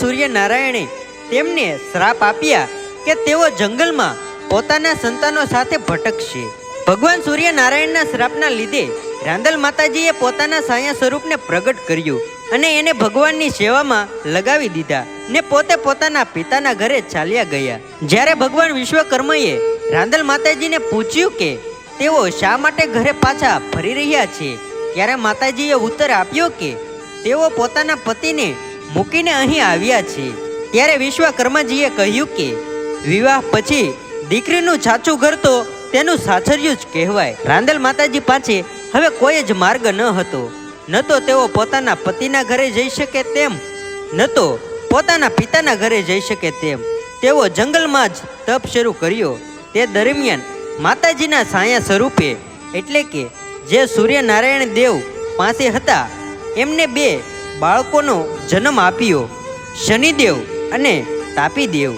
સૂર્યનારાયણે તેમને શ્રાપ આપ્યા કે તેઓ જંગલમાં પોતાના સંતાનો સાથે ભટકશે. ભગવાન સૂર્યનારાયણના શ્રાપના લીધે રાંદલ માતાજીએ પોતાના છાયા સ્વરૂપને પ્રગટ કર્યું અને એને ભગવાનની સેવામાં લગાવી દીધા ને પોતે પોતાના પિતાના ઘરે ચાલ્યા ગયા. જ્યારે ભગવાન વિશ્વકર્માએ રાંદલ માતાજીને પૂછ્યું કે તેઓ શા માટે ઘરે પાછા ફરી રહ્યા છે, ત્યારે માતાજીએ ઉત્તર આપ્યો કે તેઓ પોતાના પતિને મૂકીને અહીં આવ્યા છે. ત્યારે વિશ્વકર્માજીએ કહ્યું કે વિવાહ પછી દીકરીનું સાચું ઘર તો તેનું સાસરિયું જ કહેવાય. રાંદલ માતાજી પાસે હવે કોઈ જ માર્ગ ન હતો. ન તો તેઓ પોતાના પતિના ઘરે જઈ શકે તેમ, ન તો પોતાના પિતાના ઘરે જઈ શકે તેમ. તેઓ જંગલમાં જ તપ શરૂ કર્યો. તે દરમિયાન માતાજીના છાયા સ્વરૂપે એટલે કે જે સૂર્યનારાયણ દેવ પાસે હતા એમને 2 બાળકોનો જન્મ આપ્યો, શનિદેવ અને તાપીદેવ.